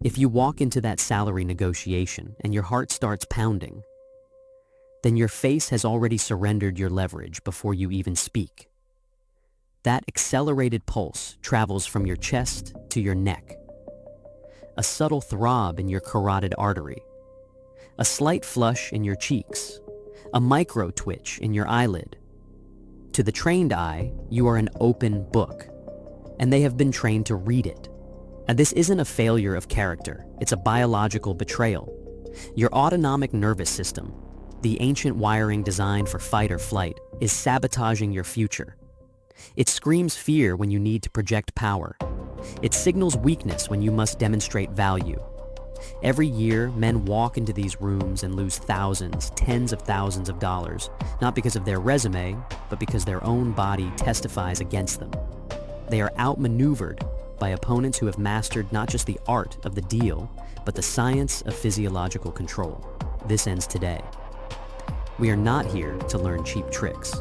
If you walk into that salary negotiation and your heart starts pounding, then your face has already surrendered your leverage before you even speak. That accelerated pulse travels from your chest to your neck. A subtle throb in your carotid artery. A slight flush in your cheeks. A micro twitch in your eyelid. To the trained eye, you are an open book, and they have been trained to read it. And this isn't a failure of character, it's a biological betrayal. Your autonomic nervous system, the ancient wiring designed for fight or flight, is sabotaging your future. It screams fear when you need to project power. It signals weakness when you must demonstrate value. Every year, men walk into these rooms and lose thousands, tens of thousands of dollars, not because of their resume, but because their own body testifies against them. They are outmaneuvered by opponents who have mastered not just the art of the deal, but the science of physiological control. This ends today. We are not here to learn cheap tricks.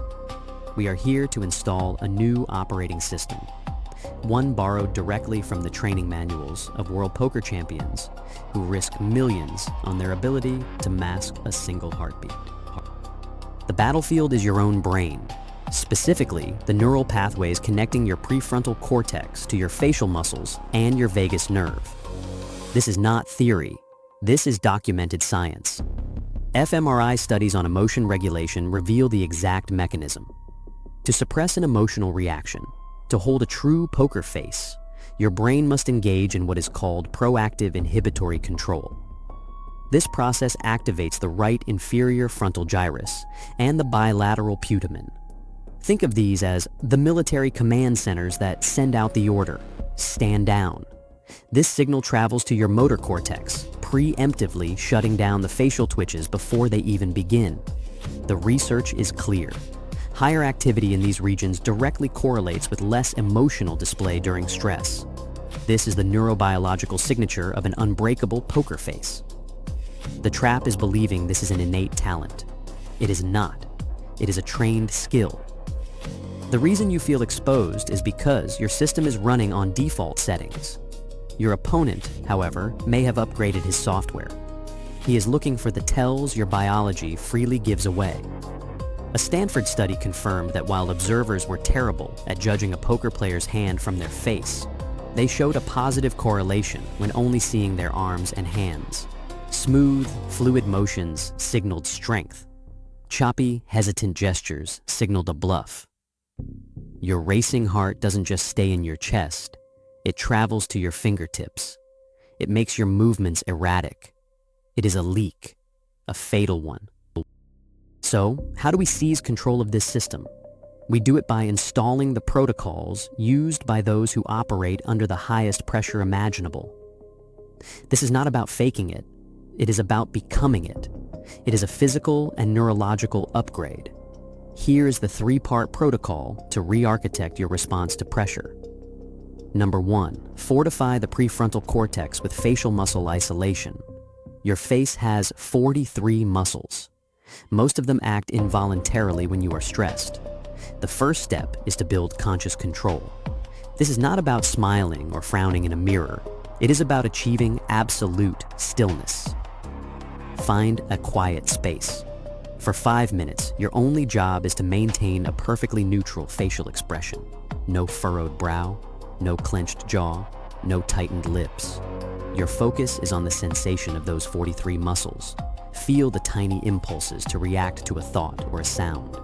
We are here to install a new operating system, one borrowed directly from the training manuals of world poker champions who risk millions on their ability to mask a single heartbeat. The battlefield is your own brain, specifically the neural pathways connecting your prefrontal cortex to your facial muscles and your vagus nerve. This is not theory. This is documented science. fMRI studies on emotion regulation reveal the exact mechanism. To suppress an emotional reaction, to hold a true poker face, your brain must engage in what is called proactive inhibitory control. This process activates the right inferior frontal gyrus and the bilateral putamen. Think of these as the military command centers that send out the order, stand down. This signal travels to your motor cortex, preemptively shutting down the facial twitches before they even begin. The research is clear. Higher activity in these regions directly correlates with less emotional display during stress. This is the neurobiological signature of an unbreakable poker face. The trap is believing this is an innate talent. It is not. It is a trained skill. The reason you feel exposed is because your system is running on default settings. Your opponent, however, may have upgraded his software. He is looking for the tells your biology freely gives away. A Stanford study confirmed that while observers were terrible at judging a poker player's hand from their face, they showed a positive correlation when only seeing their arms and hands. Smooth, fluid motions signaled strength. Choppy, hesitant gestures signaled a bluff. Your racing heart doesn't just stay in your chest, it travels to your fingertips. It makes your movements erratic. It is a leak, a fatal one. So, how do we seize control of this system? We do it by installing the protocols used by those who operate under the highest pressure imaginable. This is not about faking it. It is about becoming it. It is a physical and neurological upgrade. Here is the three-part protocol to re-architect your response to pressure. Number 1, fortify the prefrontal cortex with facial muscle isolation. Your face has 43 muscles. Most of them act involuntarily when you are stressed. The first step is to build conscious control. This is not about smiling or frowning in a mirror. It is about achieving absolute stillness. Find a quiet space. For 5 minutes, your only job is to maintain a perfectly neutral facial expression. No furrowed brow, no clenched jaw, no tightened lips. Your focus is on the sensation of those 43 muscles. Feel the tiny impulses to react to a thought or a sound,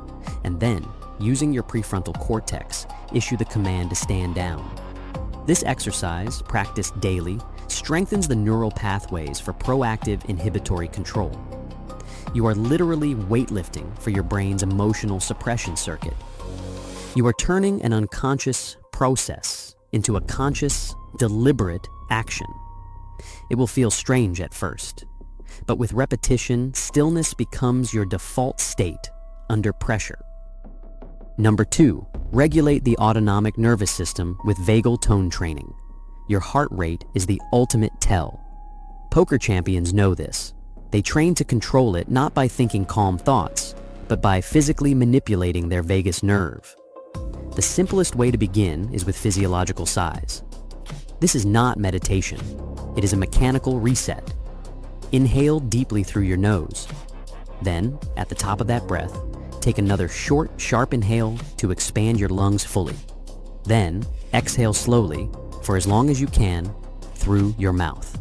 and then, using your prefrontal cortex, issue the command to stand down. This exercise, practiced daily, strengthens the neural pathways for proactive inhibitory control. You are literally weightlifting for your brain's emotional suppression circuit. You are turning an unconscious process into a conscious, deliberate action. It will feel strange at first, but with repetition, stillness becomes your default state under pressure. Number 2, regulate the autonomic nervous system with vagal tone training. Your heart rate is the ultimate tell. Poker champions know this. They train to control it not by thinking calm thoughts, but by physically manipulating their vagus nerve. The simplest way to begin is with physiological size. This is not meditation. It is a mechanical reset. Inhale deeply through your nose. Then, at the top of that breath, take another short, sharp inhale to expand your lungs fully. Then, exhale slowly, for as long as you can, through your mouth.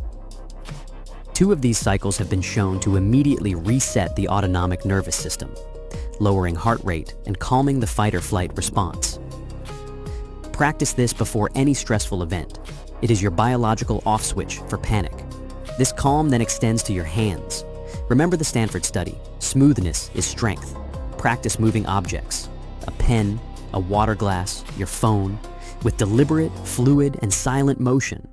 2 of these cycles have been shown to immediately reset the autonomic nervous system, lowering heart rate and calming the fight-or-flight response. Practice this before any stressful event. It is your biological off switch for panic. This calm then extends to your hands. Remember the Stanford study, smoothness is strength. Practice moving objects, a pen, a water glass, your phone, with deliberate, fluid, and silent motion.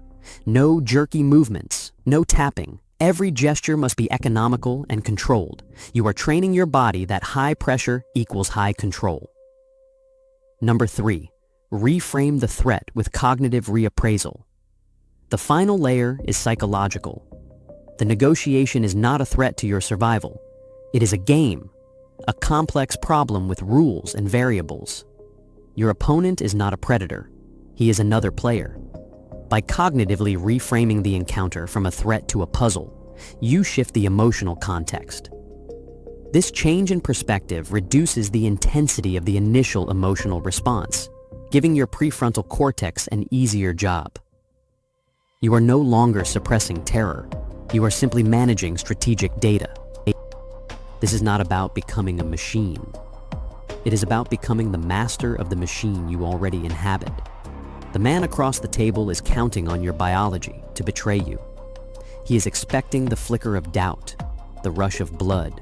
No jerky movements, no tapping. Every gesture must be economical and controlled. You are training your body that high pressure equals high control. Number 3, reframe the threat with cognitive reappraisal. The final layer is psychological. The negotiation is not a threat to your survival. It is a game, a complex problem with rules and variables. Your opponent is not a predator. He is another player. By cognitively reframing the encounter from a threat to a puzzle, you shift the emotional context. This change in perspective reduces the intensity of the initial emotional response, giving your prefrontal cortex an easier job. You are no longer suppressing terror. You are simply managing strategic data. This is not about becoming a machine. It is about becoming the master of the machine you already inhabit. The man across the table is counting on your biology to betray you. He is expecting the flicker of doubt, the rush of blood,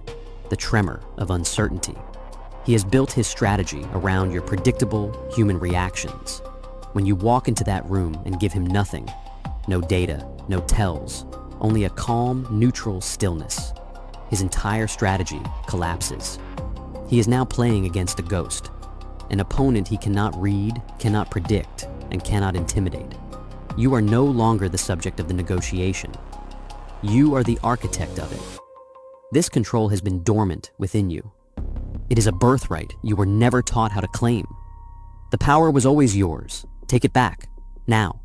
the tremor of uncertainty. He has built his strategy around your predictable human reactions. When you walk into that room and give him nothing, no data, no tells, only a calm, neutral stillness, his entire strategy collapses. He is now playing against a ghost, an opponent he cannot read, cannot predict, and cannot intimidate. You are no longer the subject of the negotiation. You are the architect of it. This control has been dormant within you. It is a birthright you were never taught how to claim. The power was always yours. Take it back, now.